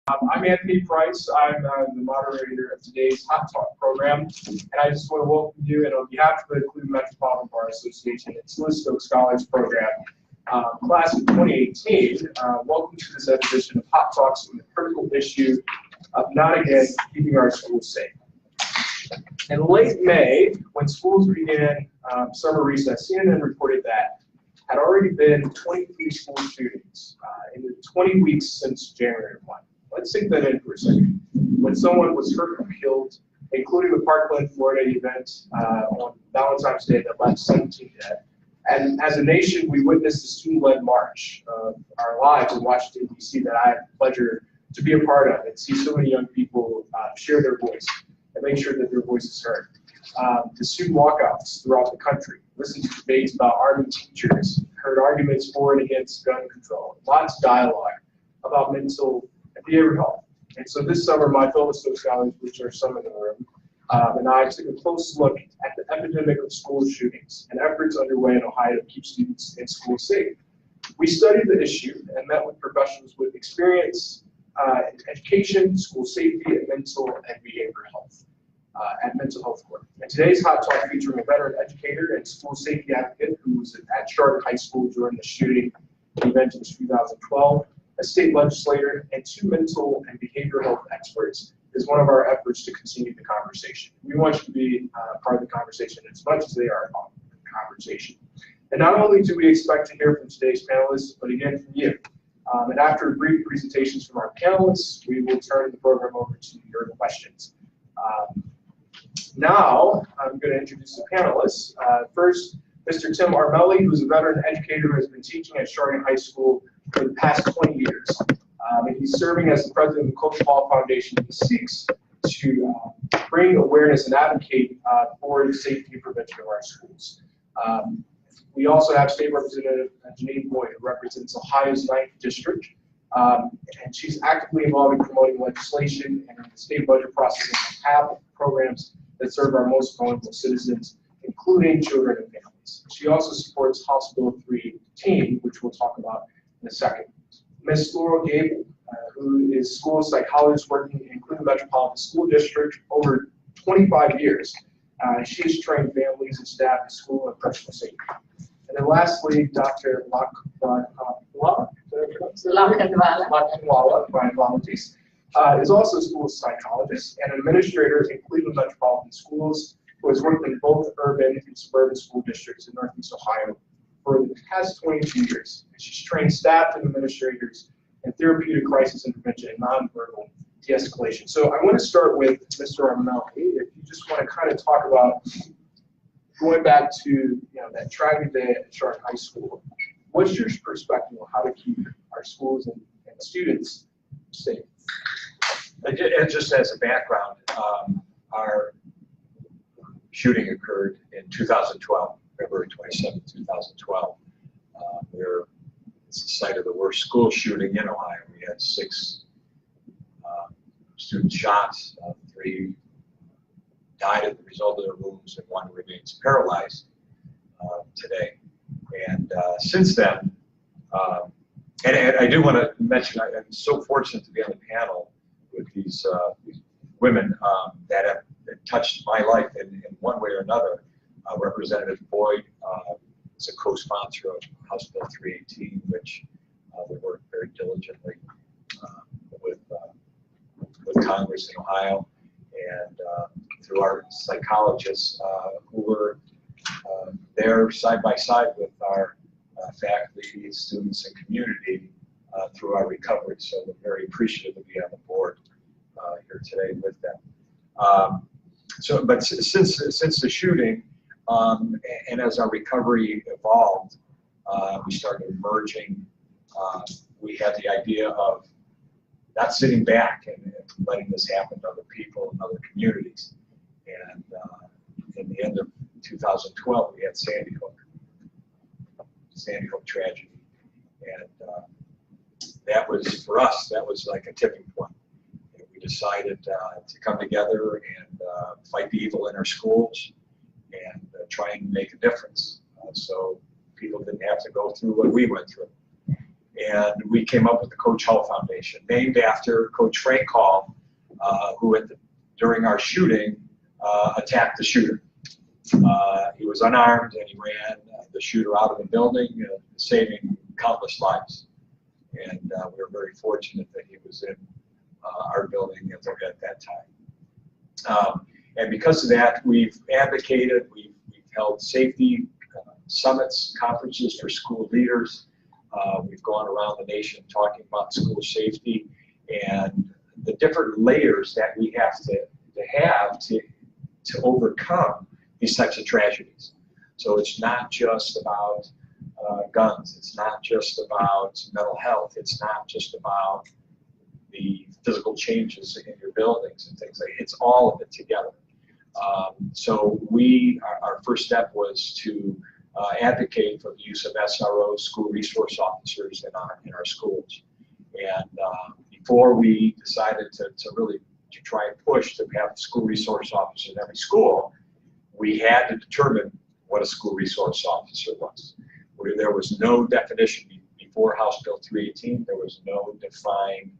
I'm Anthony Price. I'm the moderator of today's Hot Talk program, and I just want to welcome you, and on behalf of the Cleveland Metropolitan Bar Association, its Listow Scholars Program, class of 2018, welcome to this edition of Hot Talks on the critical issue of not again keeping our schools safe. In late May, when schools began summer recess, CNN reported that had already been 23 school shootings in the 20 weeks since January 1. Let's take that in for a second. When someone was hurt or killed, including the Parkland, Florida event on Valentine's Day that left 17 dead. And as a nation, we witnessed a student-led march of our lives in Washington, D.C. that I had the pleasure to be a part of and see so many young people share their voice and make sure that their voice is heard. The student walkouts throughout the country, listened to debates about arming teachers, heard arguments for and against gun control, lots of dialogue about mental and behavioral health. And so this summer, my fellow scholars, which are some in the room, and I took a close look at the epidemic of school shootings and efforts underway in Ohio to keep students in school safe. We studied the issue and met with professionals with experience in education, school safety, and mental and behavioral health at Mental Health Court. And today's Hot Talk featuring a veteran educator and school safety advocate who was at Charter High School during the shooting event in 2012, a state legislator, and two mental and behavioral health experts is one of our efforts to continue the conversation. We want you to be part of the conversation as much as they are part of the conversation. And not only do we expect to hear from today's panelists, but again from you. And after brief presentations from our panelists, we will turn the program over to your questions. Now, I'm going to introduce the panelists. First, Mr. Tim Armelli, who's a veteran educator who has been teaching at Chardon High School for the past 20 years. And he's serving as the president of the Coach Paul Foundation. He seeks to bring awareness and advocate for the safety and prevention of our schools. We also have State Representative Janine Boyd, who represents Ohio's 9th District. And she's actively involved in promoting legislation and the state budget process on behalf of programs that serve our most vulnerable citizens, including children and families. She also supports House Bill 318, which we'll talk about in a second. Ms. Laurel Gable, who is school psychologist working in Cleveland Metropolitan School District over 25 years. She has trained families and staff in school and personal safety. And then lastly, Dr. Lakhanwala, my apologies, is also a school psychologist and an administrator in Cleveland Metropolitan Schools who has worked in both urban and suburban school districts in Northeast Ohio for the past 22 years. And she's trained staff and administrators in therapeutic crisis intervention and nonverbal de-escalation. So I want to start with Mr. Armelli. If you just want to kind of talk about going back to that tragedy day at Chardon High School, what's your perspective on how to keep our schools and students safe? And just as a background, our shooting occurred in 2012, February 27, 2012. It's the site of the worst school shooting in Ohio. We had 6 students shot, 3 died as a result of their wounds, and 1 remains paralyzed today. And since then, and I do want to mention, I'm so fortunate to be on the panel with these women that have touched my life in one way or another. Representative Boyd is a co-sponsor of House Bill 318, which we work very diligently with Congress in Ohio, and through our psychologists who were there side by side with our faculty, students, and community through our recovery. So we're very appreciative to be on the board here today with them. But since the shooting, and as our recovery evolved, we started emerging. We had the idea of not sitting back and letting this happen to other people and other communities. And in the end of 2012, we had Sandy Hook tragedy. And that was, for us, that was like a tipping point. And we decided to come together and fight the evil in our schools and try and make a difference. So people didn't have to go through what we went through. And we came up with the Coach Hall Foundation, named after Coach Frank Hall, who during our shooting attacked the shooter. He was unarmed and he ran the shooter out of the building, saving countless lives. And we were very fortunate that he was in our building at that time. And because of that, we've advocated, we've held safety summits, conferences for school leaders. We've gone around the nation talking about school safety and the different layers that we have to overcome these types of tragedies. So it's not just about guns, it's not just about mental health, it's not just about the physical changes in your buildings and things like that. It's all of it together. So our first step was to advocate for the use of SROs, school resource officers, in our schools. And before we decided to really try and push to have school resource officers in every school, we had to determine what a school resource officer was. There was no definition before House Bill 318. There was no defined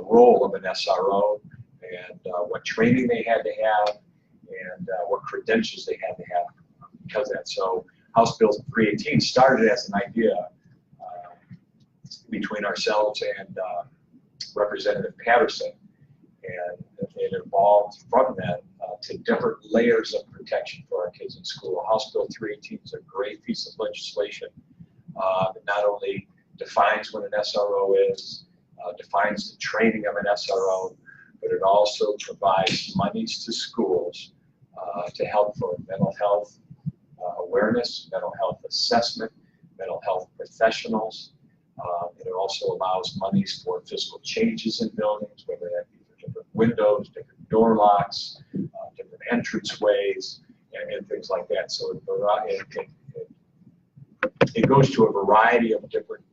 role of an SRO and what training they had to have and what credentials they had to have because of that. So House Bill 318 started as an idea between ourselves and Representative Patterson, and it evolved from that to different layers of protection for our kids in school. House Bill 318 is a great piece of legislation. It not only defines what an SRO is, defines the training of an SRO, but it also provides monies to schools to help for mental health awareness, mental health assessment, mental health professionals. It also allows monies for physical changes in buildings, whether that be for different windows, different door locks, different entrance ways, and things like that. So it goes to a variety of different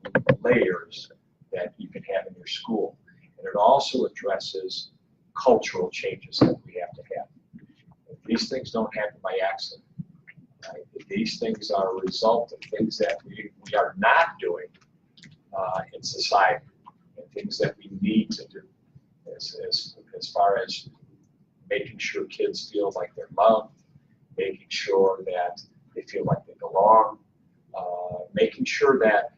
layers that you can have in your school. And it also addresses cultural changes that we have to have. These things don't happen by accident. Right? These things are a result of things that we are not doing in society, and things that we need to do as far as making sure kids feel like they're loved, making sure that they feel like they belong, making sure that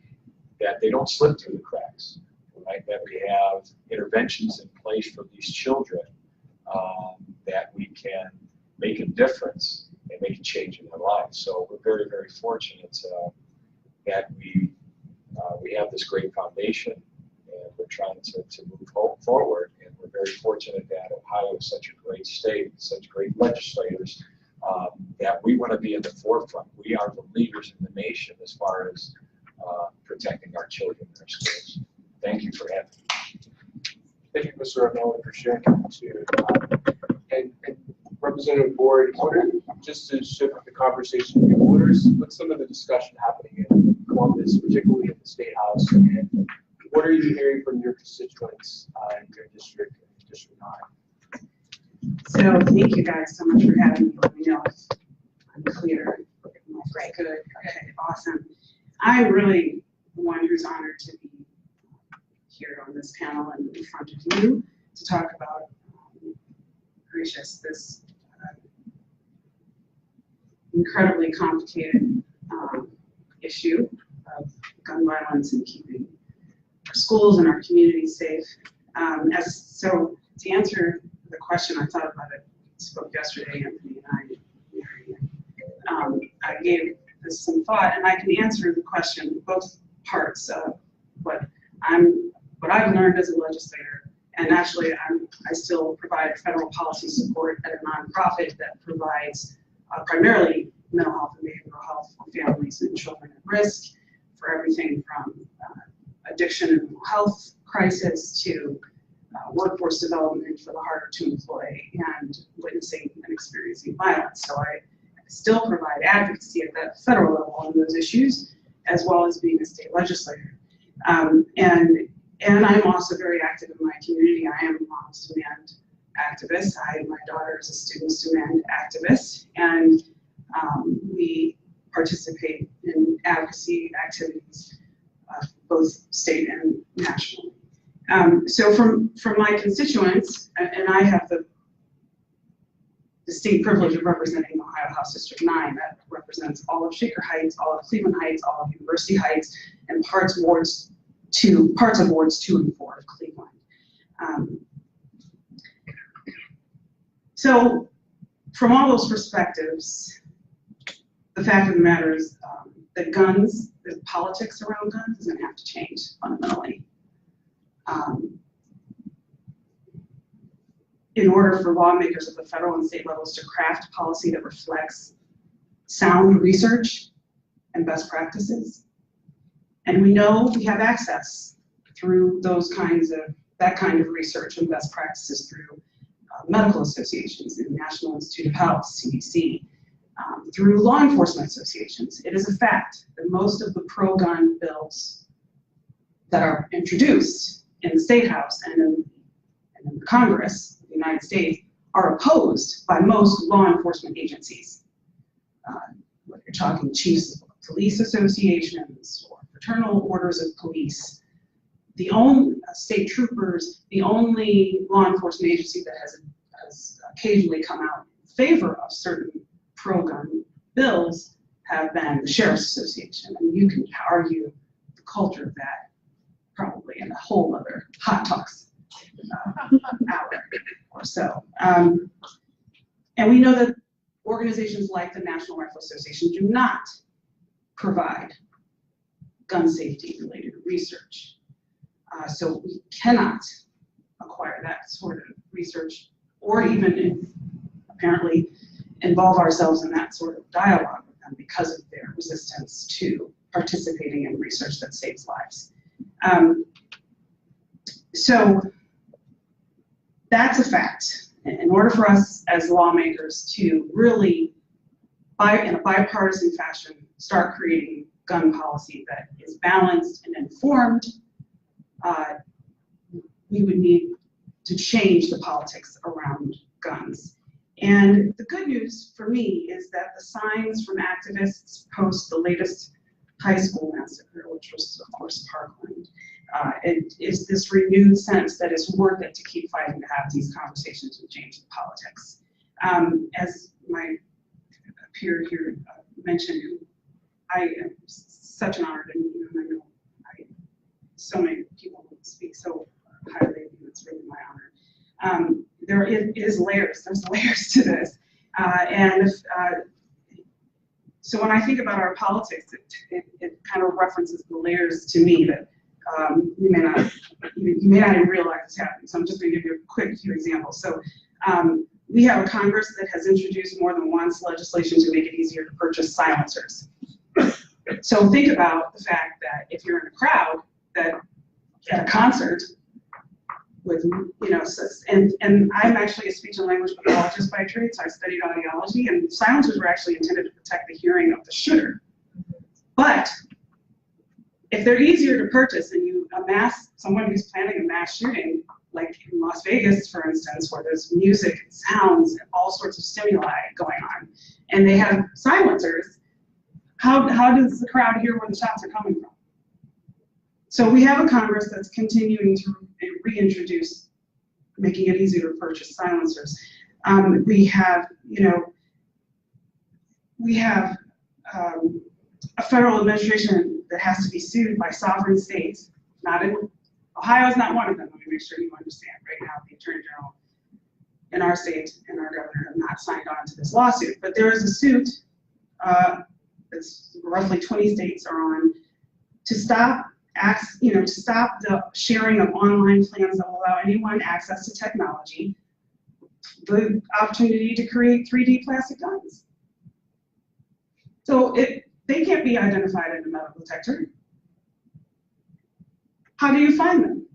they don't slip through the cracks, right? That we have interventions in place for these children that we can make a difference and make a change in their lives. So we're very, very fortunate that we have this great foundation, and we're trying to move forward. And we're very fortunate that Ohio is such a great state, such great legislators, that we want to be in the forefront. We are the leaders in the nation as far as protecting our children in our schools. Thank you for having me. Thank you, Mr. Arnelli, for sharing that too. And Representative Board, just to shift the conversation, what's some of the discussion happening in Columbus, particularly in the State House, and what are you hearing from your constituents in your district, District 9? So thank you guys so much for having me. Let me know if I'm clear. Right, good. Okay, awesome. I'm really the one who's honored to be here on this panel and in front of you to talk about this incredibly complicated issue of gun violence and keeping our schools and our communities safe. So to answer the question, I thought about it, spoke yesterday, Anthony and I gave this some thought, and I can answer the question, both parts of what I've learned as a legislator. And actually, I still provide federal policy support at a nonprofit that provides primarily mental health and behavioral health for families and children at risk, for everything from addiction and mental health crisis to workforce development for the harder to employ and witnessing and experiencing violence. So I still provide advocacy at that federal level on those issues, as well as being a state legislator. And I'm also very active in my community. I am a Moms Demand activist. My daughter is a Students Demand activist, and we participate in advocacy activities both state and national. So from my constituents, and I have the distinct privilege of representing Ohio House District 9, that represents all of Shaker Heights, all of Cleveland Heights, all of University Heights, and parts of wards 2 and 4 of Cleveland. So from all those perspectives, the fact of the matter is that guns, the politics around guns is going to have to change fundamentally. In order for lawmakers at the federal and state levels to craft policy that reflects sound research and best practices. And we know we have access through that kind of research and best practices through medical associations, the National Institute of Health, CDC, through law enforcement associations. It is a fact that most of the pro-gun bills that are introduced in the State House and in the Congress of the United States are opposed by most law enforcement agencies. Whether you're talking chiefs of police associations or fraternal orders of police, the only state troopers, the only law enforcement agency that has occasionally come out in favor of certain pro-gun bills have been the Sheriff's Association. And you can argue the culture of that probably in a whole other hot talks hour or so. And we know that organizations like the National Rifle Association do not provide gun safety related research. So we cannot acquire that sort of research or even apparently involve ourselves in that sort of dialogue with them because of their resistance to participating in research that saves lives. So that's a fact. In order for us as lawmakers to really, in a bipartisan fashion, start creating gun policy that is balanced and informed, we would need to change the politics around guns. And the good news for me is that the signs from activists post the latest high school massacre, which was of course Parkland, it is this renewed sense that it's worth it to keep fighting to have these conversations and change the politics. As my peer here mentioned, I am such an honor to meet you, and I know so many people speak so highly of you, it's really my honor. There is layers, there's layers to this. So when I think about our politics, it kind of references the layers to me that you may not even realize is happening. So I'm just going to give you a few examples. So we have a Congress that has introduced more than once legislation to make it easier to purchase silencers. So think about the fact that if you're in a crowd that at a concert with, and I'm actually a speech and language pathologist by trade, so I studied audiology, and silencers were actually intended to protect the hearing of the shooter. But if they're easier to purchase and you amass someone who's planning a mass shooting, like in Las Vegas, for instance, where there's music and sounds and all sorts of stimuli going on, and they have silencers, how does the crowd hear where the shots are coming from? So we have a Congress that's continuing to reintroduce, making it easier to purchase silencers. We have a federal administration that has to be sued by sovereign states. Ohio is not one of them. Let me make sure you understand. Right now, the Attorney General in our state and our governor have not signed on to this lawsuit. But there is a suit that's roughly 20 states are on to stop the sharing of online plans that will allow anyone access to technology, the opportunity to create 3D plastic guns. So they can't be identified in a metal detector. How do you find them?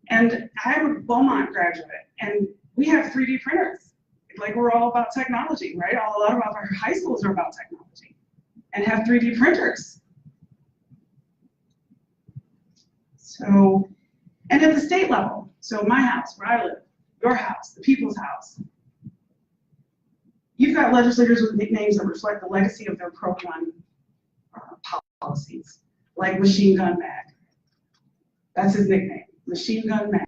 And I'm a Beaumont graduate, and we have 3D printers. Like, we're all about technology, right? A lot of our high schools are about technology and have 3D printers. So, and at the state level, so my house, where I live, your house, the people's house, you've got legislators with nicknames that reflect the legacy of their pro-gun policies. like Machine Gun Mag. That's his nickname, Machine Gun Mag.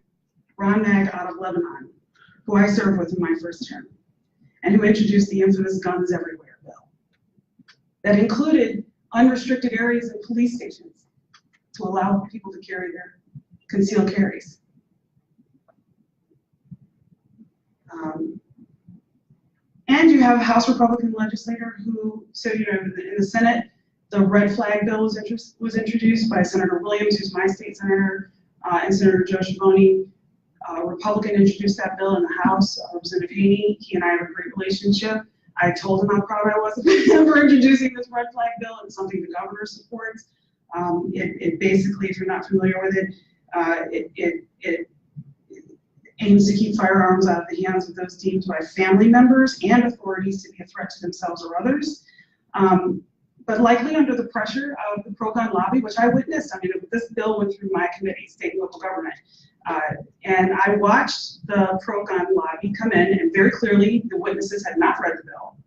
Ron Mag out of Lebanon, who I served with in my first term, and who introduced the infamous Guns Everywhere bill that included unrestricted areas in police stations to allow people to carry their concealed carries. And you have a House Republican legislator who, so you know, in the Senate, the red flag bill was introduced by Senator Williams, who's my state senator, and Senator Joe Schiavone. Republican introduced that bill in the House. Representative Haney, he and I have a great relationship. I told him how proud I was of him for introducing this red flag bill. It's something the governor supports. It basically, if you're not familiar with it, it aims to keep firearms out of the hands of those deemed by family members and authorities to be a threat to themselves or others. But likely under the pressure of the pro-gun lobby, which I witnessed. I mean, this bill went through my committee, state and local government. And I watched the pro-gun lobby come in, and very clearly the witnesses had not read the bill.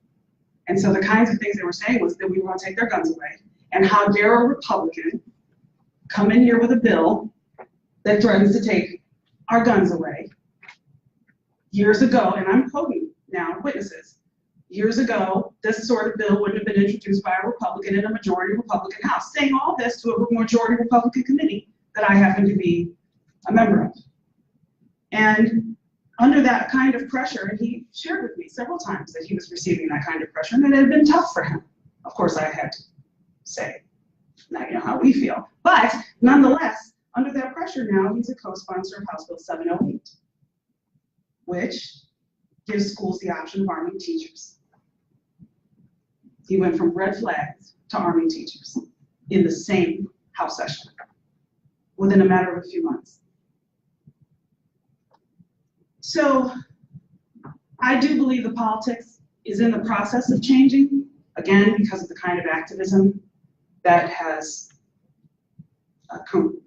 And so the kinds of things they were saying was that we were going to take their guns away. And how dare a Republican come in here with a bill that threatens to take our guns away. Years ago, and I'm quoting now witnesses, years ago, this sort of bill wouldn't have been introduced by a Republican in a majority Republican House, saying all this to a majority Republican committee that I happen to be a member of. And under that kind of pressure, and he shared with me several times that he was receiving that kind of pressure, and it had been tough for him. Of course, I had to say, now you know how we feel. But nonetheless, under that pressure now, he's a co-sponsor of House Bill 708, which gives schools the option of arming teachers. He went from red flags to arming teachers in the same House session within a matter of a few months. So I do believe the politics is in the process of changing, again, because of the kind of activism that has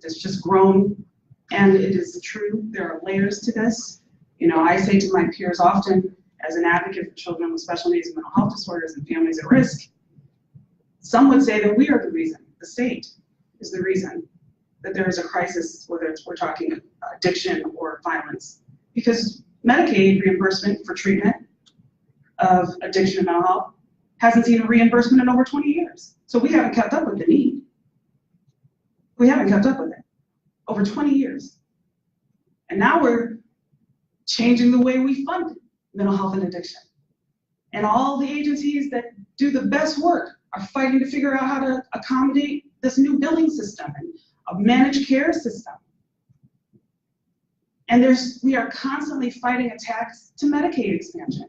that's just grown. And it is true, there are layers to this. You know, I say to my peers often, as an advocate for children with special needs and mental health disorders and families at risk, some would say that we are the reason, the state is the reason that there is a crisis, whether we're talking addiction or violence. Because Medicaid reimbursement for treatment of addiction and mental health hasn't seen a reimbursement in over 20 years. So we haven't kept up with the need. We haven't kept up with it over 20 years. And now we're changing the way we fund mental health and addiction. And all the agencies that do the best work are fighting to figure out how to accommodate this new billing system and a managed care system. And we are constantly fighting attacks to Medicaid expansion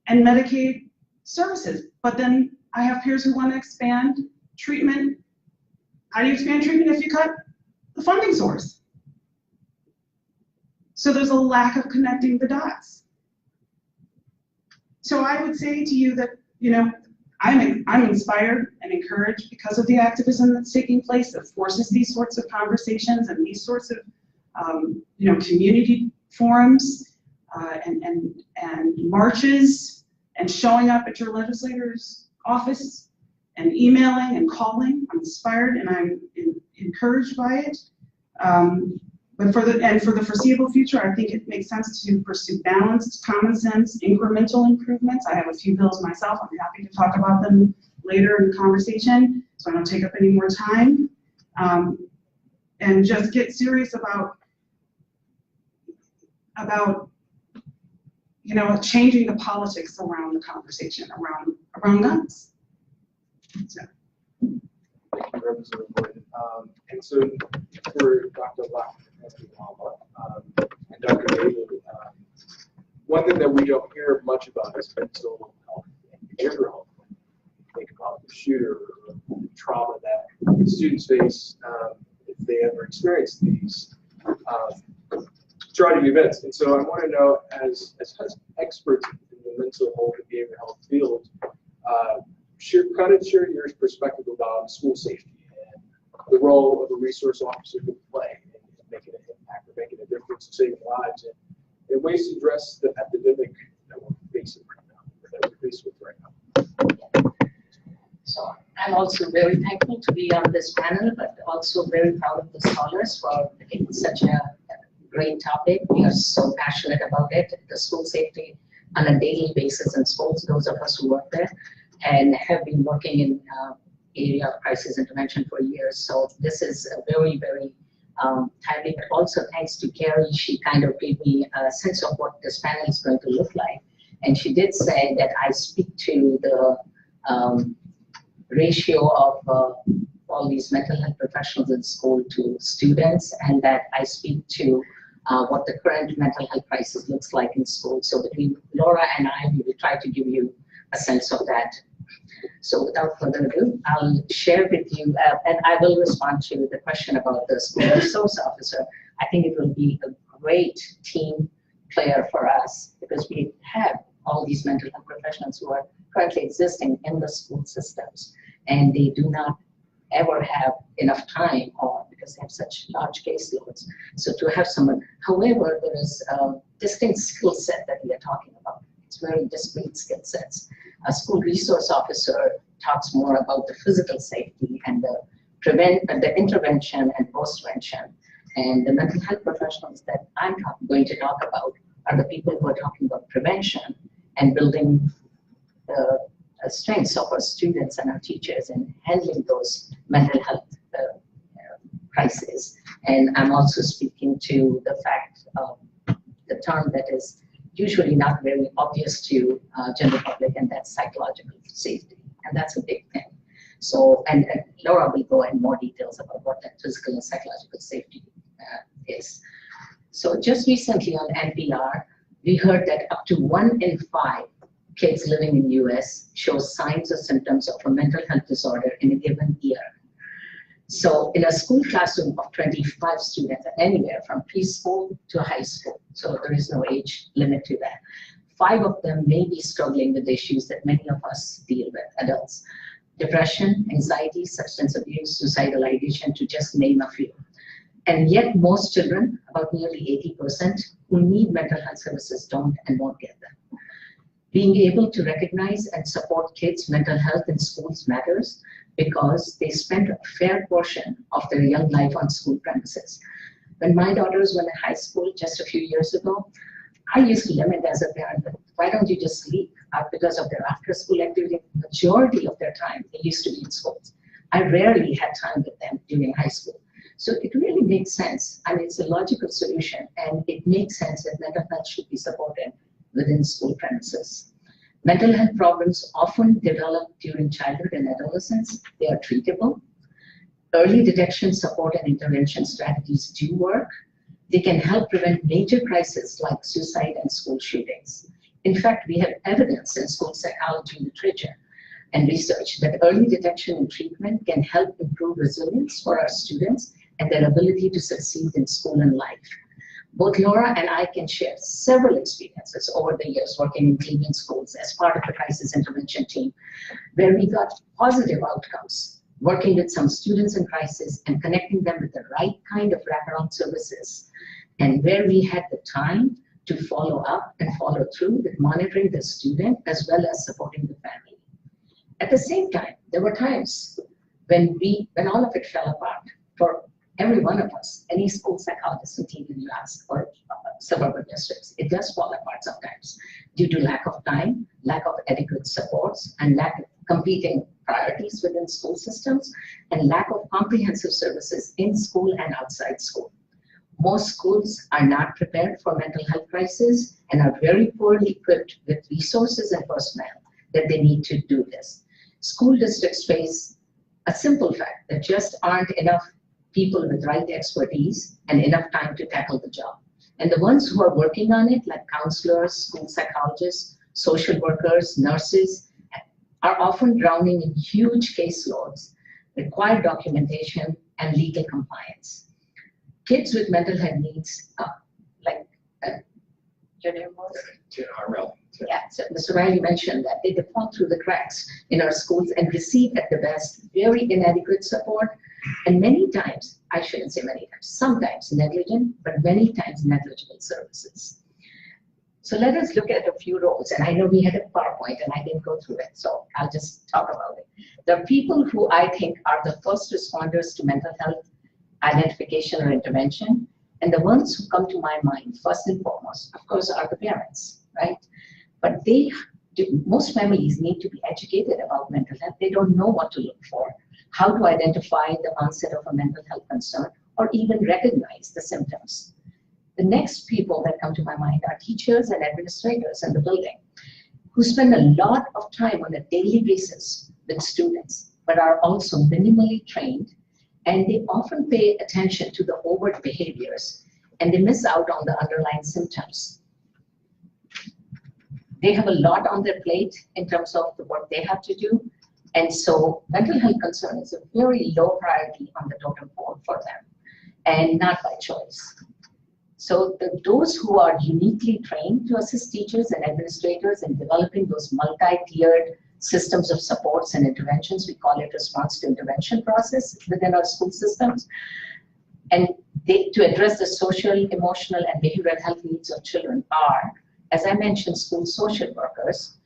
and Medicaid services. But then I have peers who want to expand treatment. How do you expand treatment if you cut the funding source? So there's a lack of connecting the dots. So I would say to you that, you know, I'm inspired and encouraged because of the activism that's taking place that forces these sorts of conversations and these sorts of you know, community forums and marches and showing up at your legislator's office and emailing and calling. I'm inspired and I'm encouraged by it. But for the foreseeable future, I think it makes sense to pursue balanced, common sense, incremental improvements. I have a few bills myself. I'm happy to talk about them later in the conversation, so I don't take up any more time. And just get serious about you know, changing the politics around the conversation around guns. So. Thank you, Representative Lloyd. And so for Dr. Black and Dr. Abel, one thing that we don't hear much about is mental health and behavioral health. Think about the shooter or the trauma that students face if they ever experience these traumatic events. And so I want to know, as experts in the mental health and behavioral health field, share your perspective about school safety and the role of a resource officer to play in making an impact or making a difference in saving lives and ways to address the epidemic that we're facing right now, or that we're faced with right now. So I I'm also very thankful to be on this panel, but also very proud of the scholars for picking such a great topic. We are so passionate about it, the school safety on a daily basis in schools, those of us who work there, and have been working in area of crisis intervention for years. So this is a very, very timely, but also thanks to Carrie, she kind of gave me a sense of what this panel is going to look like. And she did say that I speak to the ratio of all these mental health professionals in school to students, and that I speak to what the current mental health crisis looks like in school. So between Laura and I, we will try to give you a sense of that. So without further ado, I'll share with you, and I will respond to the question about the school resource officer. I think it will be a great team player for us because we have all these mental health professionals who are currently existing in the school systems, and they do not ever have enough time or because they have such large caseloads. So to have someone, however, there is a distinct skill set that we are talking about. It's very discrete skill sets. A school resource officer talks more about the physical safety and the intervention and postvention. And the mental health professionals that I'm going to talk about are the people who are talking about prevention and building the strengths of our students and our teachers in handling those mental health crises. And I'm also speaking to the fact of the term that is usually not very obvious to general public, and that's psychological safety. And that's a big thing. So, and Laura will go in more details about what that physical and psychological safety is. So just recently on NPR, we heard that up to 1 in 5 kids living in the US show signs or symptoms of a mental health disorder in a given year. So in a school classroom of 25 students, anywhere from preschool to high school, so there is no age limit to that, 5 of them may be struggling with issues that many of us deal with, adults. Depression, anxiety, substance abuse, suicidal ideation, to just name a few. And yet most children, about nearly 80%, who need mental health services don't and won't get them. Being able to recognize and support kids' mental health in schools matters because they spend a fair portion of their young life on school premises. When my daughters were in high school just a few years ago, I used to limit as a parent, why don't you just sleep? Because of their after-school activity, the majority of their time, they used to be in schools. I rarely had time with them during high school. So it really makes sense. I mean, it's a logical solution, and it makes sense that mental health should be supported within school premises. Mental health problems often develop during childhood and adolescence. They are treatable. Early detection, support, and intervention strategies do work. They can help prevent major crises like suicide and school shootings. In fact, we have evidence in school psychology literature and research that early detection and treatment can help improve resilience for our students and their ability to succeed in school and life. Both Laura and I can share several experiences over the years working in Cleveland schools as part of the crisis intervention team, where we got positive outcomes, working with some students in crisis and connecting them with the right kind of wraparound services, and where we had the time to follow up and follow through with monitoring the student as well as supporting the family. At the same time, there were times when all of it fell apart for every one of us, any school psychologist in TV labs or suburban districts. It does fall apart sometimes due to lack of time, lack of adequate supports, and lack of competing priorities within school systems, and lack of comprehensive services in school and outside school. Most schools are not prepared for mental health crisis and are very poorly equipped with resources and personnel that they need to do this. School districts face a simple fact that just aren't enough people with right expertise and enough time to tackle the job. And the ones who are working on it, like counselors, school psychologists, social workers, nurses, are often drowning in huge caseloads, required documentation, and legal compliance. Kids with mental health needs, like your name was? Yeah, so Mr. Riley mentioned that they fall through the cracks in our schools and receive at the best very inadequate support, and many times, I shouldn't say many times, sometimes negligent, but many times negligible services. So let us look at a few roles. And I know we had a PowerPoint and I didn't go through it, so I'll just talk about it. The people who I think are the first responders to mental health identification or intervention, and the ones who come to my mind first and foremost, of course, are the parents, right? But most families need to be educated about mental health. They don't know what to look for, how to identify the onset of a mental health concern, or even recognize the symptoms. The next people that come to my mind are teachers and administrators in the building who spend a lot of time on a daily basis with students, but are also minimally trained, and they often pay attention to the overt behaviors and they miss out on the underlying symptoms. They have a lot on their plate in terms of the work they have to do, and so mental health concern is a very low priority on the totem pole for them, and not by choice. So those who are uniquely trained to assist teachers and administrators in developing those multi-tiered systems of supports and interventions, we call it response to intervention process within our school systems, and to address the social, emotional, and behavioral health needs of children are, as I mentioned, school social workers,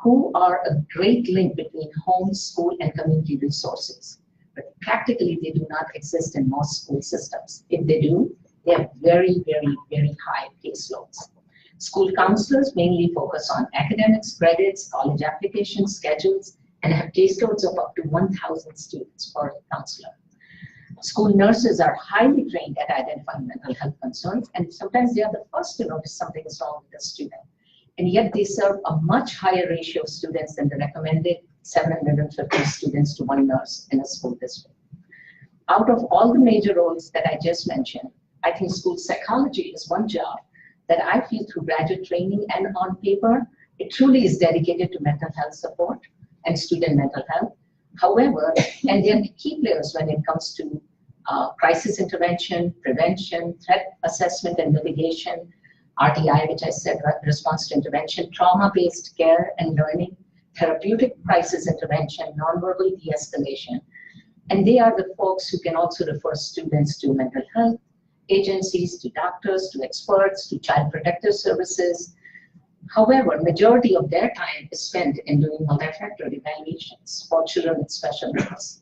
who are a great link between home, school, and community resources. But practically, they do not exist in most school systems. If they do, they have very, very, very high caseloads. School counselors mainly focus on academics, credits, college applications, schedules, and have caseloads of up to 1,000 students per counselor. School nurses are highly trained at identifying mental health concerns, and sometimes they are the first to notice something is wrong with a student. And yet they serve a much higher ratio of students than the recommended 750 students to one nurse in a school district. Out of all the major roles that I just mentioned, I think school psychology is one job that I feel through graduate training and on paper, it truly is dedicated to mental health support and student mental health. However, and they're key players when it comes to crisis intervention, prevention, threat assessment and mitigation, RTI, which I said, response to intervention, trauma-based care and learning, therapeutic crisis intervention, nonverbal de-escalation. And they are the folks who can also refer students to mental health agencies, to doctors, to experts, to child protective services. However, majority of their time is spent in doing multi-factor evaluations for children with special needs.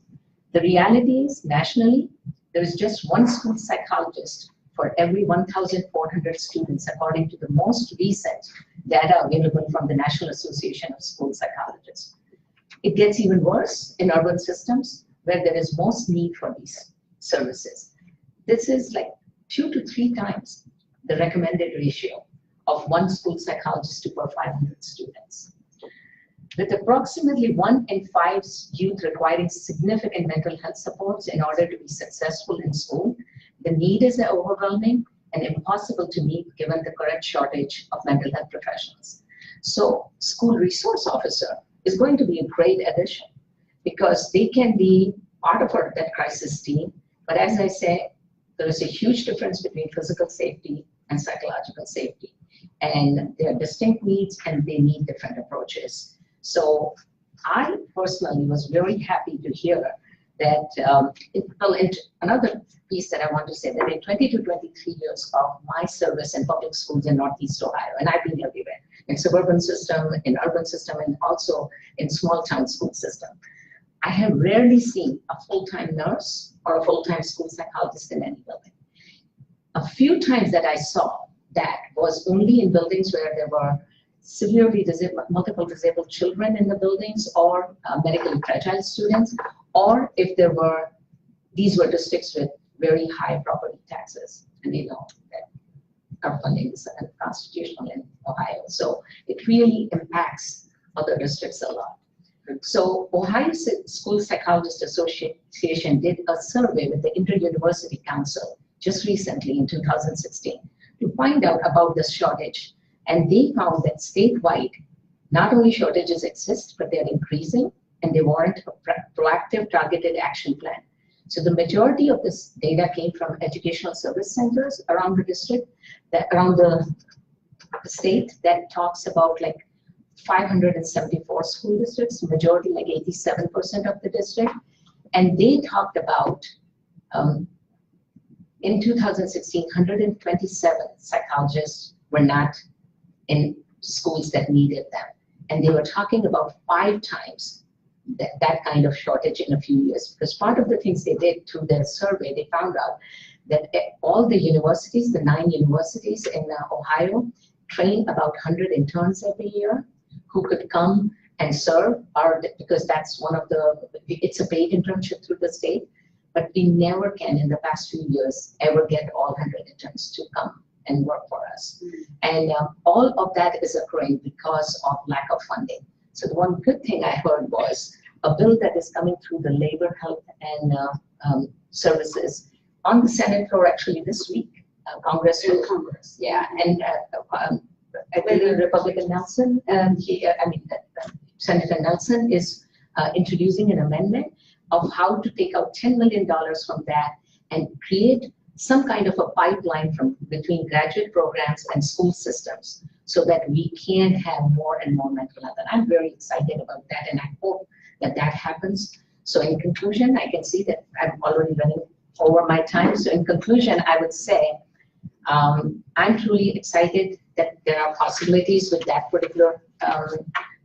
The reality is, nationally, there is just one school psychologist for every 1,400 students, according to the most recent data available from the National Association of School Psychologists. It gets even worse in urban systems where there is most need for these services. This is like 2 to 3 times the recommended ratio of one school psychologist to per 500 students. With approximately 1 in 5 youth requiring significant mental health supports in order to be successful in school, the need is overwhelming and impossible to meet given the current shortage of mental health professionals. So school resource officer is going to be a great addition because they can be part of that crisis team. But as I say, there is a huge difference between physical safety and psychological safety. And there are distinct needs and they need different approaches. So I personally was very happy to hear that, another piece that I want to say, that in 20 to 23 years of my service in public schools in Northeast Ohio, and I've been everywhere, in suburban system, in urban system, and also in small town school system, I have rarely seen a full-time nurse or a full-time school psychologist in any building. A few times that I saw that was only in buildings where there were severely disabled, multiple disabled children in the buildings, or medically fragile students, or if there were, these were districts with very high property taxes, and you know that our funding is unconstitutional in Ohio. So it really impacts other districts a lot. So Ohio School Psychologists Association did a survey with the Inter-University Council just recently in 2016 to find out about this shortage. And they found that statewide, not only shortages exist, but they're increasing and they warrant a proactive targeted action plan. So the majority of this data came from educational service centers around the district, around the state, that talks about like 574 school districts, majority like 87% of the district. And they talked about, in 2016, 127 psychologists were not in schools that needed them. And they were talking about 5 times that kind of shortage in a few years. Because part of the things they did through their survey, they found out that all the universities, the 9 universities in Ohio, train about 100 interns every year who could come and serve, because that's one of it's a paid internship through the state, but we never can in the past few years ever get all 100 interns to come and work for us. And all of that is occurring because of lack of funding. So the one good thing I heard was a bill that is coming through the Labor, Health, and Services on the Senate floor actually this week. Congress. Yeah, and I believe Republican Nelson, Senator Nelson is introducing an amendment of how to take out $10 million from that and create some kind of a pipeline between graduate programs and school systems so that we can have more and more mental health. And I'm very excited about that, and I hope that that happens. So in conclusion, I can see that I'm already running over my time. So in conclusion, I would say I'm truly excited that there are possibilities with that particular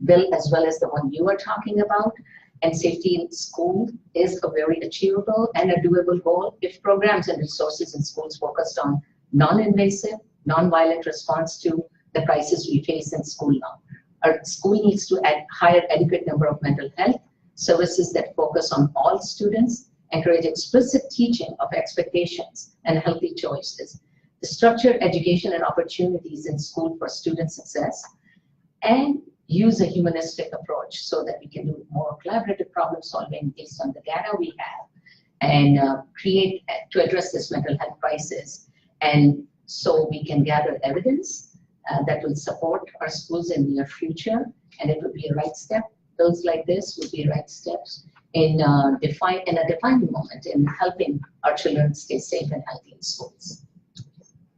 bill as well as the one you are talking about. And safety in school is a very achievable and a doable goal if programs and resources in schools focused on non-invasive, non-violent response to the crisis we face in school now. Our school needs to hire adequate number of mental health services that focus on all students, encourage explicit teaching of expectations and healthy choices, the structured education and opportunities in school for student success, and use a humanistic approach so that we can do more collaborative problem solving based on the data we have and create to address this mental health crisis. And so we can gather evidence that will support our schools in the near future, and it would be a right step. Bills like this would be right steps in a defining moment in helping our children stay safe and healthy in schools.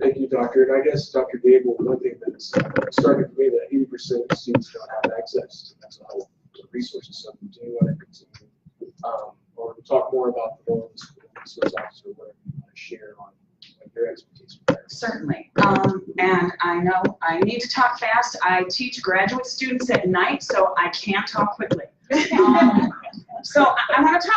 Thank you, Doctor. And I guess, Dr. Gable, one thing that's starting for me that 80% of students don't have access to mental health resources. So do you want to continue or talk more about the role of the school resource officer, whatever you want to share on your expertise? Certainly. And I know I need to talk fast. I teach graduate students at night, so I can't talk quickly. So I want to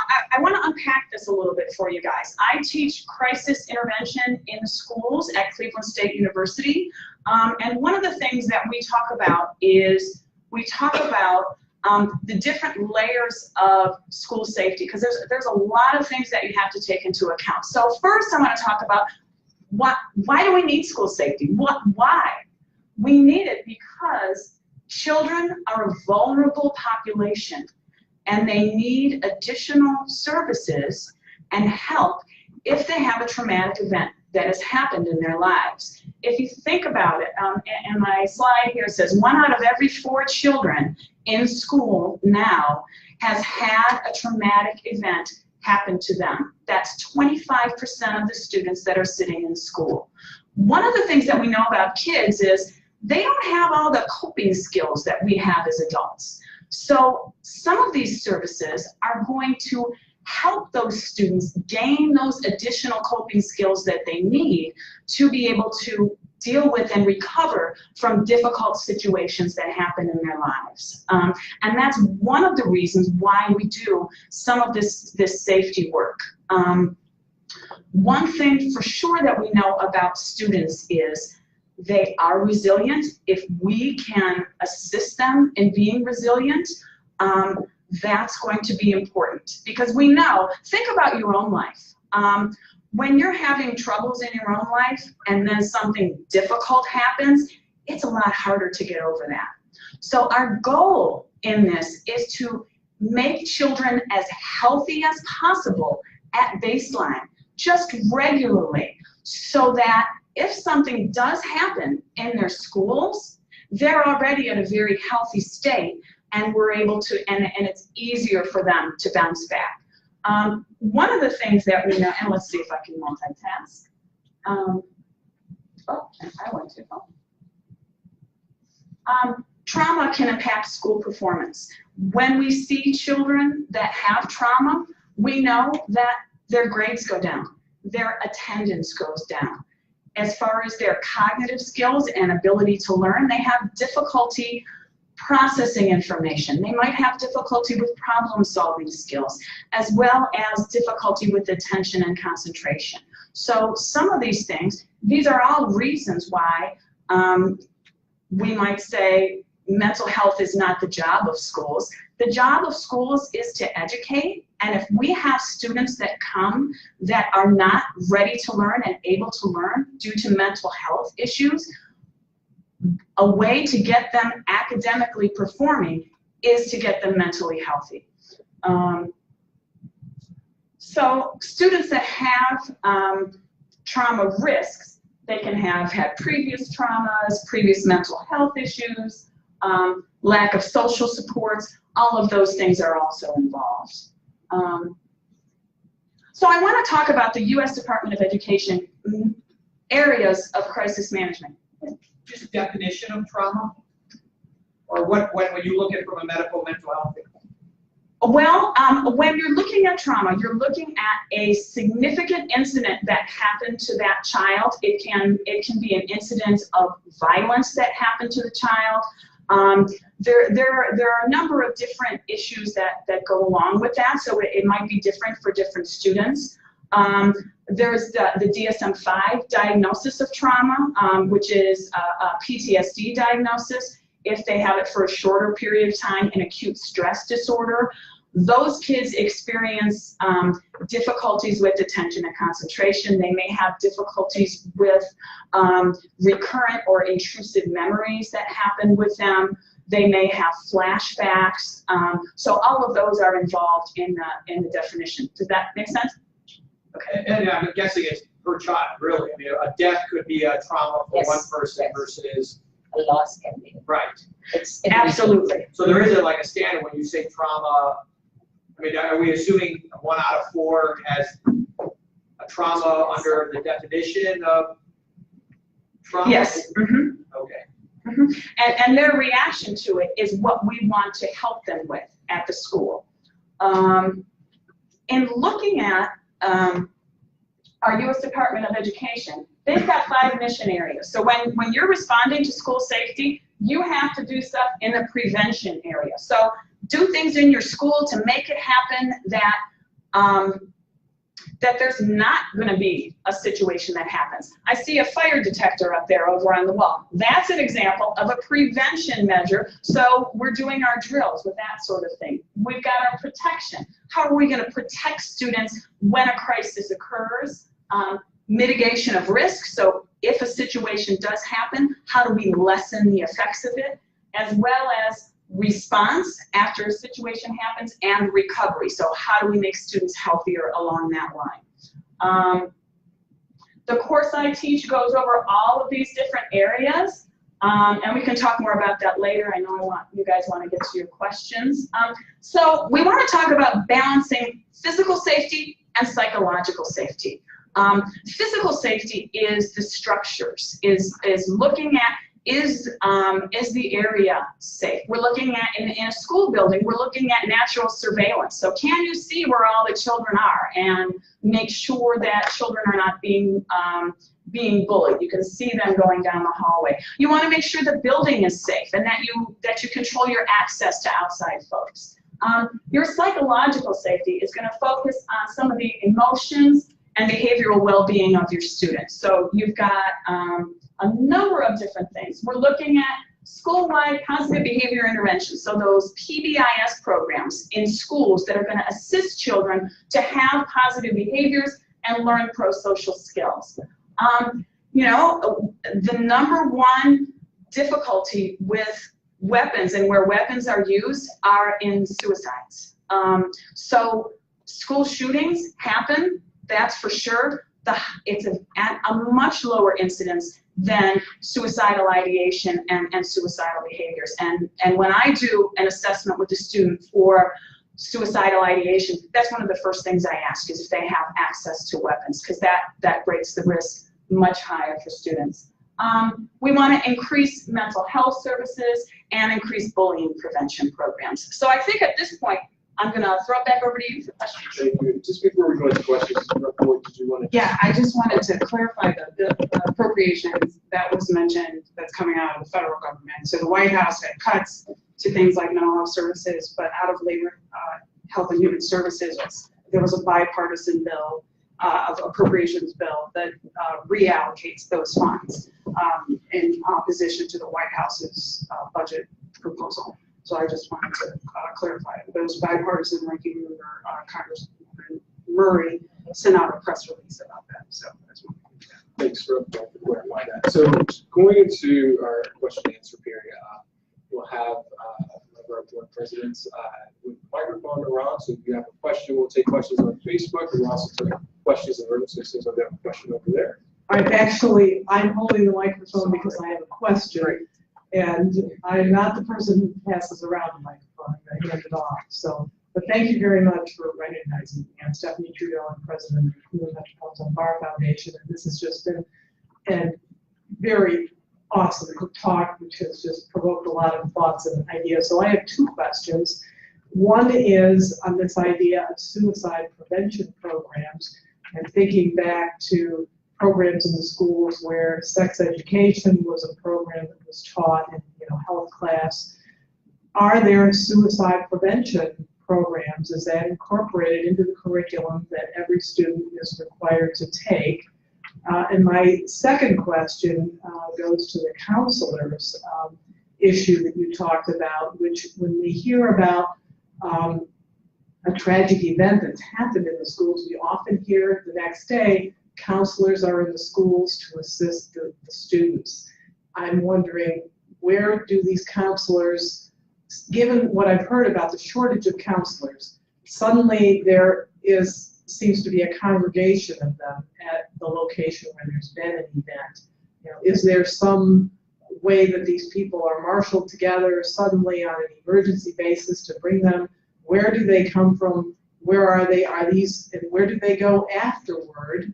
unpack this a little bit for you guys. I teach crisis intervention in schools at Cleveland State University. And one of the things that we talk about is the different layers of school safety, because there's a lot of things that you have to take into account. So first I want to talk about why do we need school safety? Why? We need it because children are a vulnerable population and they need additional services and help if they have a traumatic event that has happened in their lives. If you think about it, and my slide here says 1 out of every 4 children in school now has had a traumatic event happen to them. That's 25% of the students that are sitting in school. One of the things that we know about kids is they don't have all the coping skills that we have as adults. So some of these services are going to help those students gain those additional coping skills that they need to be able to deal with and recover from difficult situations that happen in their lives. And that's one of the reasons why we do some of this safety work. One thing for sure that we know about students is they are resilient. If we can assist them in being resilient, that's going to be important, because we know, think about your own life. When you're having troubles in your own life and then something difficult happens, it's a lot harder to get over that. So our goal in this is to make children as healthy as possible at baseline, just regularly, so that if something does happen in their schools, they're already in a very healthy state and we're able to, and it's easier for them to bounce back. One of the things that we know, and let's see if I can multitask. I went too long. Trauma can impact school performance. When we see children that have trauma, we know that their grades go down, their attendance goes down. as far as their cognitive skills and ability to learn. They have difficulty processing information. They might have difficulty with problem-solving skills, as well as difficulty with attention and concentration. So some of these things, these are all reasons why we might say mental health is not the job of schools. The job of schools is to educate, and if we have students that come that are not ready to learn and able to learn due to mental health issues, a way to get them academically performing is to get them mentally healthy. So students that have trauma risks, they can have had previous traumas, previous mental health issues, lack of social supports. All of those things are also involved. So I want to talk about the U.S. Department of Education areas of crisis management. Just definition of trauma? Or when you look at it from a medical mental health standpoint? Well, when you're looking at trauma, you're looking at a significant incident that happened to that child. It can be an incident of violence that happened to the child. There are a number of different issues that go along with that, so it might be different for different students. There's the DSM-5 diagnosis of trauma, which is a PTSD diagnosis. If they have it for a shorter period of time, an acute stress disorder, those kids experience difficulties with attention and concentration. They may have difficulties with recurrent or intrusive memories that happen with them. They may have flashbacks. So all of those are involved in the definition. Does that make sense? Okay. And I'm guessing it's per child, really. I mean, a death could be a trauma for Yes, one person yes. versus A loss can be. right. It's Absolutely. So there isn't like a standard when you say trauma. I mean, are we assuming 1 out of 4 has a trauma under the definition of trauma? Yes. Mm-hmm. Okay. Mm-hmm. And their reaction to it is what we want to help them with at the school. In looking at our U.S. Department of Education, they've got 5 mission areas. So when you're responding to school safety, you have to do stuff in the prevention area. So do things in your school to make it happen that that there's not going to be a situation that happens. I see a fire detector up there over on the wall. That's an example of a prevention measure. So we're doing our drills with that sort of thing. We've got our protection. How are we going to protect students when a crisis occurs? Mitigation of risk. So if a situation does happen, how do we lessen the effects of it? As well as response after a situation happens and recovery. So how do we make students healthier along that line? The course I teach goes over all of these different areas, and we can talk more about that later. I know you guys want to get to your questions. So we want to talk about balancing physical safety and psychological safety. Physical safety is the structures, is looking at is the area safe? We're looking at, in a school building, we're looking at natural surveillance. So can you see where all the children are and make sure that children are not being bullied? You can see them going down the hallway. You want to make sure the building is safe and that you control your access to outside folks. Your psychological safety is going to focus on some of the emotions and behavioral well-being of your students. So you've got a number of different things. We're looking at school-wide positive behavior interventions, so those PBIS programs in schools that are going to assist children to have positive behaviors and learn pro-social skills. You know, the number one difficulty with weapons and where weapons are used are in suicides. So school shootings happen, that's for sure. It's at a much lower incidence than suicidal ideation and suicidal behaviors. And when I do an assessment with the student for suicidal ideation, that's one of the first things I ask is if they have access to weapons, because that breaks the risk much higher for students. We want to increase mental health services and increase bullying prevention programs. So I think at this point, I'm gonna throw it back over to you for questions. Thank you. Just before we go into questions, did you want to? Yeah, I just wanted to clarify the appropriations that was mentioned that's coming out of the federal government. So the White House had cuts to things like mental health services, but out of labor, health and human services, there was a bipartisan bill, of appropriations bill that reallocates those funds in opposition to the White House's budget proposal. So I just wanted to clarify it. Those bipartisan ranking member, Congressman Murray, sent out a press release about that. So that's one thing. Thanks for clarifying that. So going into our question and answer period, we'll have one of our board presidents with the microphone around. So if you have a question, we'll take questions on Facebook, and we'll also take questions in room. So since I've got a question over there. I'm holding the microphone because I have a question, and I'm not the person who passes around the microphone. I hand it off. So, but thank you very much for recognizing me. I'm Stephanie Trudeau. I'm president of the Cleveland Metropolitan Bar Foundation, and this has just been a very awesome talk, which has just provoked a lot of thoughts and ideas. So I have two questions. One is on this idea of suicide prevention programs, and thinking back to programs in the schools where sex education was a program that was taught in health class. Are there suicide prevention programs? Is that incorporated into the curriculum that every student is required to take? And my second question goes to the counselors issue that you talked about, which when we hear about a tragic event that's happened in the schools, we often hear the next day, counselors are in the schools to assist the students. I'm wondering, where do these counselors, given what I've heard about the shortage of counselors, suddenly there seems to be a congregation of them at the location where there's been an event. Is there some way that these people are marshaled together suddenly on an emergency basis to bring them? Where do they come from? Where are they? And where do they go afterward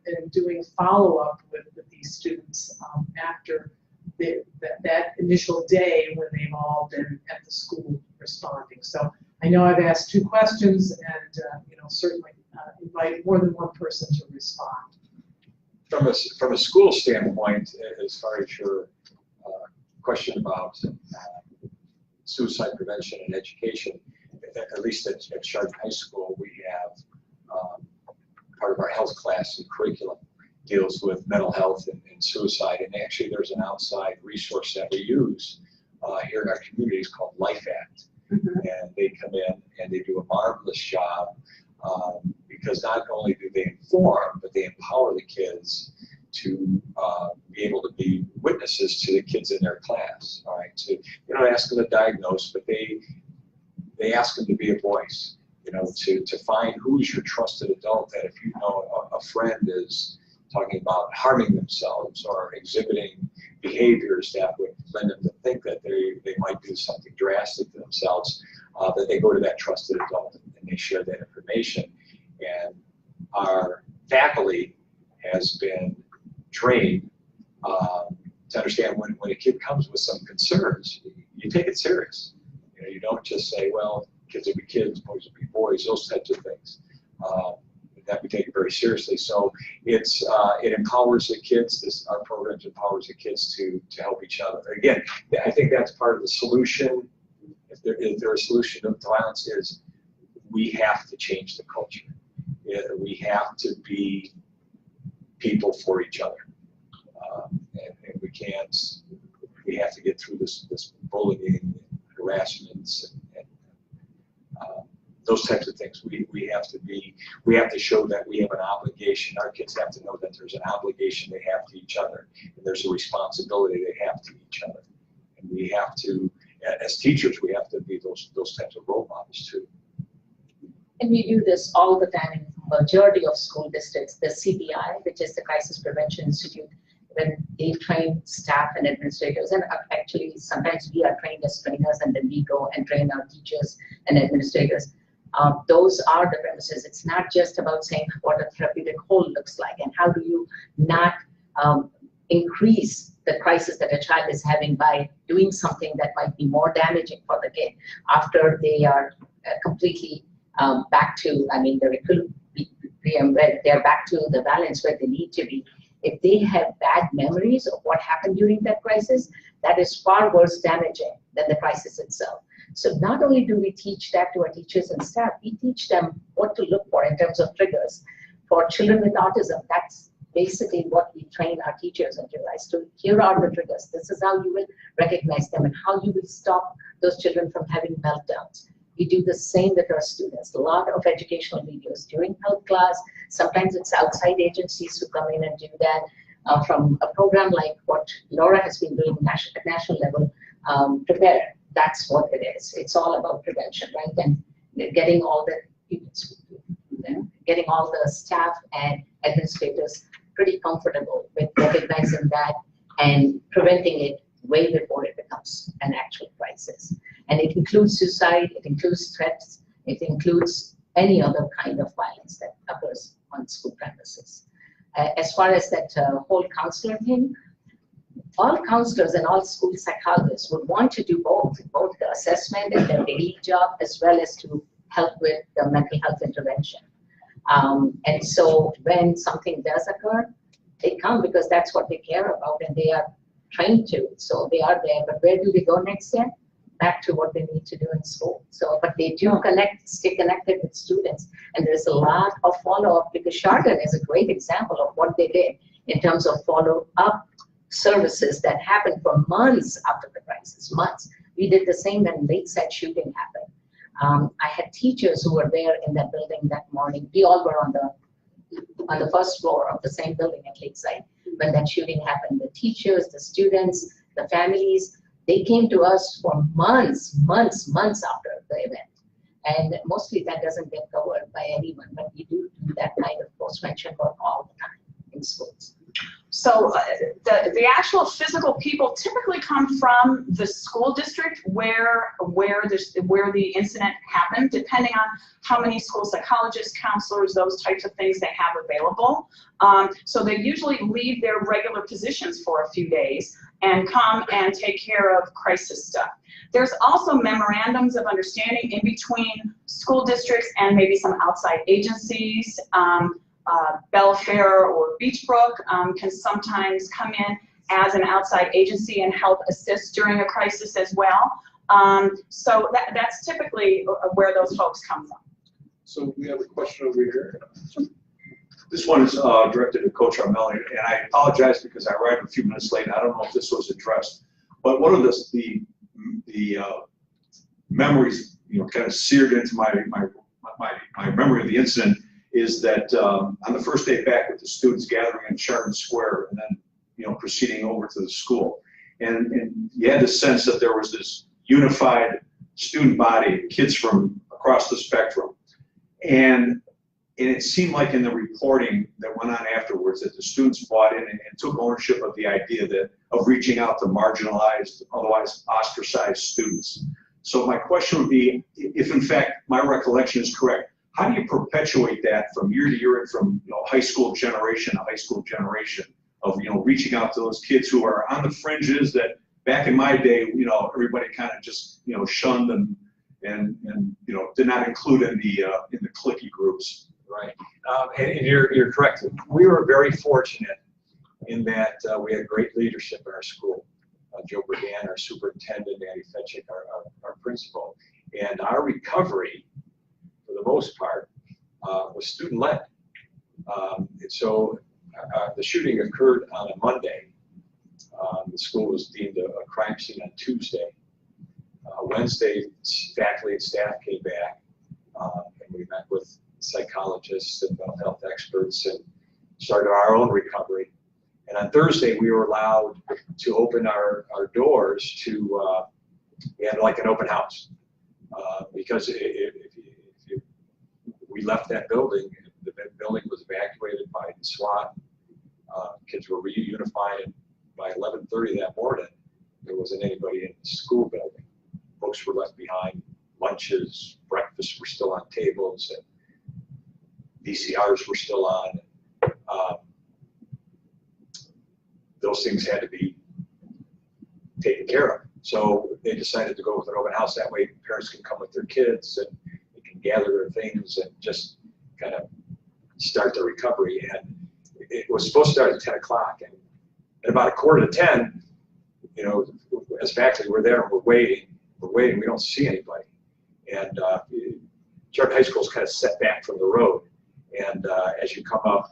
and doing follow-up with these students after that initial day when they've all been at the school responding? So I know I've asked two questions, and certainly invite more than one person to respond. From a school standpoint, as far as your question about suicide prevention and education, at least at Chardon High School, we have part of our health class and curriculum deals with mental health and suicide. And actually, there's an outside resource that we use here in our communities called Life Act. Mm-hmm. And they come in and they do a marvelous job because not only do they inform, but they empower the kids to be able to be witnesses to the kids in their class. All right, so you don't ask them to diagnose, but they ask them to be a voice, to find who's your trusted adult, that if you know a friend is talking about harming themselves or exhibiting behaviors that would lend them to think that they might do something drastic to themselves, that they go to that trusted adult and they share that information. And our faculty has been trained to understand when a kid comes with some concerns, you take it serious. You don't just say, well, kids will be kids, boys will be boys, those types of things. That we take it very seriously. So it empowers the kids. Our programs empowers the kids to help each other. Again, I think that's part of the solution. If there a solution to violence is, we have to change the culture. We have to be people for each other, and we can't. We have to get through this bullying, harassments, and those types of things. We have to show that we have an obligation. Our kids have to know that there's an obligation they have to each other, and there's a responsibility they have to each other. And we have to, as teachers, we have to be those types of role models too. And we do this all the time in majority of school districts. The CBI, which is the Crisis Prevention Institute, when they train staff and administrators, and actually sometimes we are trained as trainers, and then we go and train our teachers and administrators. Those are the premises. It's not just about saying what a therapeutic whole looks like and how do you not increase the crisis that a child is having by doing something that might be more damaging for the kid after they are completely back to, I mean, they're back to the balance where they need to be. If they have bad memories of what happened during that crisis, that is far worse damaging than the crisis itself. So not only do we teach that to our teachers and staff, we teach them what to look for in terms of triggers. For children with autism, that's basically what we train our teachers and realize. So here are the triggers. This is how you will recognize them and how you will stop those children from having meltdowns. We do the same with our students. A lot of educational videos during health class. Sometimes it's outside agencies who come in and do that. From a program like what Laura has been doing at national level, Prepare. That's what it is. It's all about prevention, right? And getting all the staff and administrators pretty comfortable with recognizing that and preventing it way before it becomes an actual crisis. And it includes suicide, it includes threats, it includes any other kind of violence that occurs on school premises. As far as that whole counselor thing, all counselors and all school psychologists would want to do both the assessment and their daily job, as well as to help with the mental health intervention. And so when something does occur, they come because that's what they care about and they are trained to. So they are there, but where do they go next step? Back to what they need to do in school. So, but they do stay connected with students, and there's a lot of follow-up because Chardon is a great example of what they did in terms of follow-up services that happened for months after the crisis, months. We did the same when Lakeside shooting happened. I had teachers who were there in that building that morning. We all were on the first floor of the same building at Lakeside when that shooting happened. The teachers, the students, the families, they came to us for months after the event. And mostly that doesn't get covered by anyone, but we do that kind of post-mention work all the time in schools. So the actual physical people typically come from the school district where the incident happened, depending on how many school psychologists, counselors, those types of things they have available. So they usually leave their regular positions for a few days and come and take care of crisis stuff. There's also memorandums of understanding in between school districts and maybe some outside agencies. Belfair or Beachbrook can sometimes come in as an outside agency and help assist during a crisis as well. So that's typically where those folks come from. So we have a question over here. This one is directed to Coach Armelli, and I apologize because I arrived a few minutes late. I don't know if this was addressed, but one of the memories, kind of seared into my memory of the incident is that on the first day back with the students gathering in Chardon Square and then proceeding over to the school, and you had the sense that there was this unified student body, kids from across the spectrum, and it seemed like in the reporting that went on afterwards that the students bought in and took ownership of the idea of reaching out to marginalized, otherwise ostracized students. So my question would be, if in fact my recollection is correct, how do you perpetuate that from year to year and from high school generation to high school generation of reaching out to those kids who are on the fringes that back in my day everybody kind of just shunned and did not include in the cliquey groups. Right, and you're correct. We were very fortunate in that we had great leadership in our school. Joe Bergan, our superintendent, Andy Fetchick, our principal, and our recovery, for the most part, was student-led. And so the shooting occurred on a Monday. The school was deemed a crime scene on Tuesday. Wednesday, faculty and staff came back, and we met with psychologists and mental health experts and started our own recovery. And on Thursday, we were allowed to open our doors to, we had like an open house. Because if we left that building, the building was evacuated by the SWAT. Kids were reunified, and by 11:30 that morning, there wasn't anybody in the school building. Folks were left behind. Lunches, breakfasts were still on tables, and VCRs were still on. those things had to be taken care of. So they decided to go with an open house. That way parents can come with their kids and they can gather their things and just kind of start the recovery. And it was supposed to start at 10 o'clock. And at about 9:45, you know, as faculty, we're there and we're waiting, we don't see anybody. And Chardon High School is kind of set back from the road. And as you come up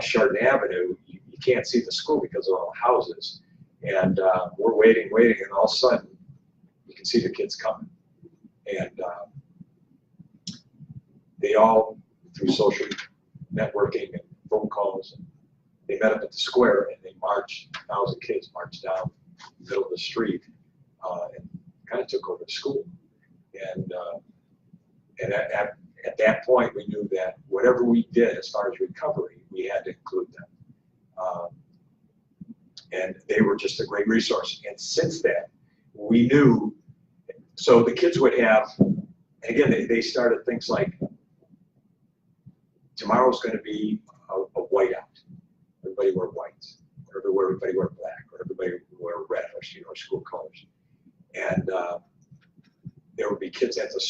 Chardon Avenue, you can't see the school because of all the houses. And we're waiting, and all of a sudden, you can see the kids coming. And they all, through social networking and phone calls, they met up at the square and they marched, 1,000 kids marched down the middle of the street and kind of took over the school. And at that point, we knew that whatever we did as far as recovery, we had to include them. And they were just a great resource. And since then, we knew, so the kids would have, and again, they started things like, tomorrow's going to be a whiteout. Everybody wear white, or everybody wear black, or everybody wear red, or, you know, school colors. And there would be kids at the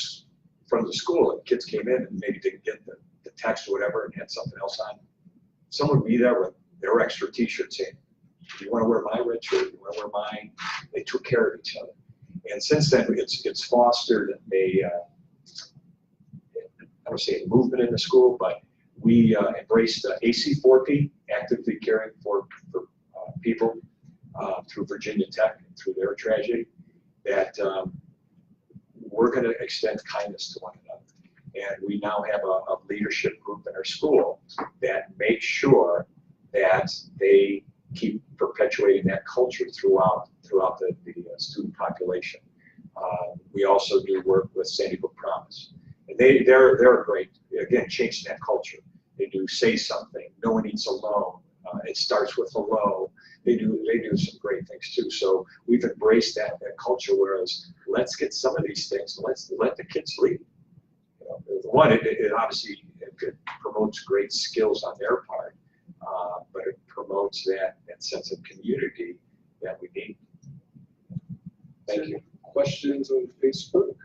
front of the school, and kids came in and maybe didn't get the text or whatever and had something else on. Someone would be there with their extra t-shirt saying, do you want to wear my red shirt? Do you want to wear mine? They took care of each other. And since then, it's fostered I don't say a movement in the school, but we embraced AC4P, actively caring for people through Virginia Tech, through their tragedy, that we're going to extend kindness to one another. And we now have a leadership group in our school that makes sure that they keep perpetuating that culture throughout the student population. We also do work with Sandy Brook Promise. And they're great, again, changing that culture. They do say something, no one eats alone. It starts with hello. They do some great things too. So we've embraced that culture, whereas let's get some of these things, let's let the kids lead. You know, one, it obviously promotes great skills on their part, but it promotes that sense of community that we need. Thank you. Questions on Facebook?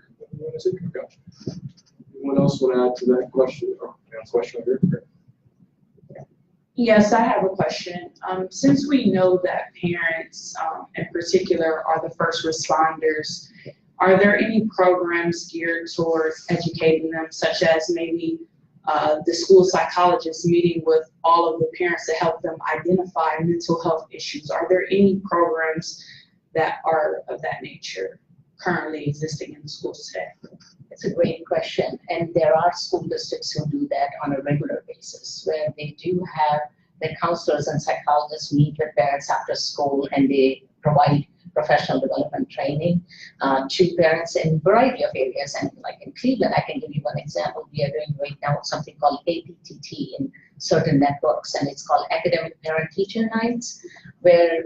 Anyone else want to add to that question? Oh, question over here. Yes, I have a question. Since we know that parents in particular are the first responders, are there any programs geared towards educating them, such as maybe the school psychologist meeting with all of the parents to help them identify mental health issues? Are there any programs that are of that nature currently existing in the schools today? It's a great question, and there are school districts who do that on a regular basis, where they do have the counselors and psychologists meet with parents after school, and they provide professional development training to parents in a variety of areas. And like in Cleveland, I can give you one example. We are doing right now something called APTT in certain networks, and it's called Academic Parent-Teacher Nights, where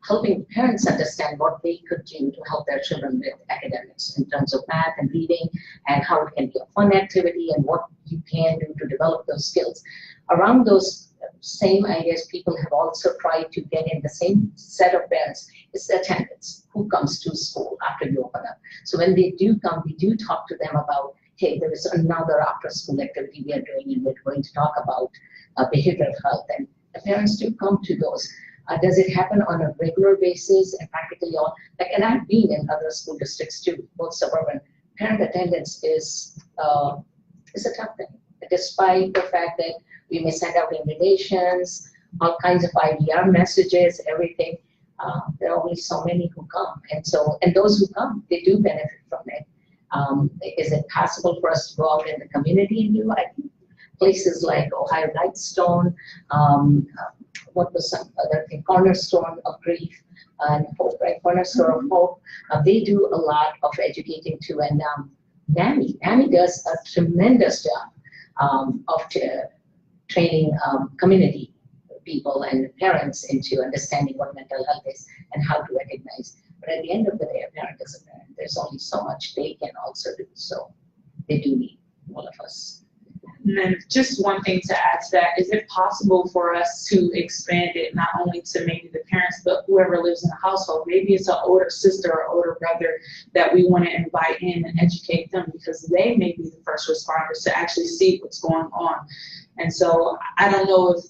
helping parents understand what they could do to help their children with academics in terms of math and reading, and how it can be a fun activity and what you can do to develop those skills. Around those same ideas, people have also tried to get in the same set of parents is attendance. Who comes to school after you open up? So when they do come, we do talk to them about, hey, there is another after-school activity we are doing, and we're going to talk about behavioral health. And the parents do come to those. Does it happen on a regular basis and practically all? Like, and I've been in other school districts too, both suburban. Parent attendance is a tough thing, despite the fact that we may send out invitations, all kinds of IVR messages, everything. There are only so many who come, and those who come, they do benefit from it. Is it possible for us to go out in the community and do? I think places like Ohio Lightstone, what was some other thing, Cornerstone of Grief and Hope, right? Cornerstone of Hope. They do a lot of educating too, and NAMI does a tremendous job of training community people and parents into understanding what mental health is and how to recognize. But at the end of the day, a parent is a parent. There's only so much they can also do. So they do need all of us. And then just one thing to add to that, is it possible for us to expand it not only to maybe the parents, but whoever lives in the household? Maybe it's an older sister or older brother that we want to invite in and educate them, because they may be the first responders to actually see what's going on. And so I don't know if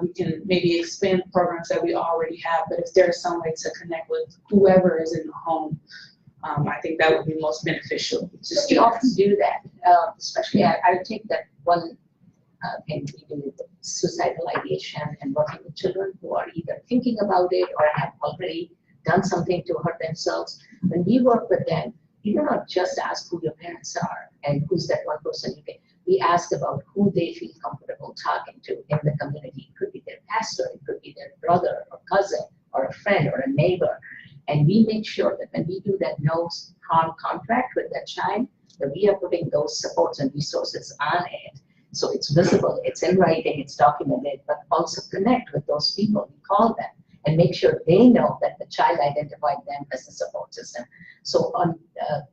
we can maybe expand programs that we already have, but if there's some way to connect with whoever is in the home, I think that would be most beneficial. We often do that, especially I take that one thing we do with suicidal ideation and working with children who are either thinking about it or have already done something to hurt themselves. When we work with them, we do not just ask who your parents are and who's that one person you can. We ask about who they feel comfortable talking to in the community. It could be their pastor, it could be their brother or cousin or a friend or a neighbor. And we make sure that when we do that no harm contract with that child, that we are putting those supports and resources on it. So it's visible, it's in writing, it's documented, but also connect with those people. We call them and make sure they know that the child identified them as the support system. So on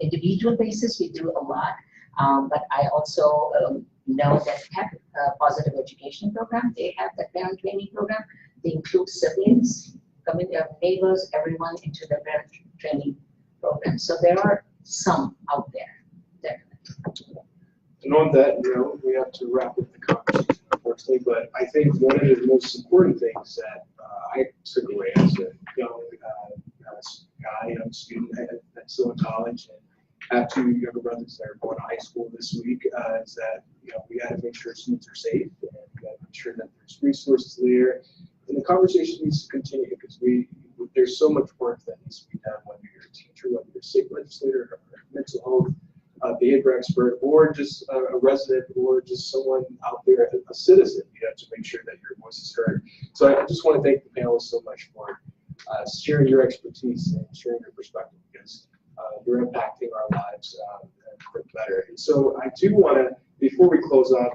individual basis, we do a lot. But I also know that we have a positive education program. They have the parent training program. They include siblings, neighbors, everyone into the parent training program. So there are some out there, definitely. And on that note, we have to wrap up the conversation, unfortunately, but I think one of the most important things that I took away as a young guy, young student that's still in college, and have two younger brothers that are going to high school this week, is that we got to make sure students are safe, and we got to make sure that there's resources there, and the conversation needs to continue, because there's so much work that needs to be done, whether you're a teacher, whether you're a state legislator, or a mental health behavior expert, or just a resident, or just someone out there, a citizen. You have to make sure that your voice is heard. So I just want to thank the panelists so much for sharing your expertise and sharing your perspective, because you're impacting our lives for the better. And so I do want to, before we close out,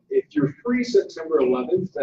if you're free September 11th,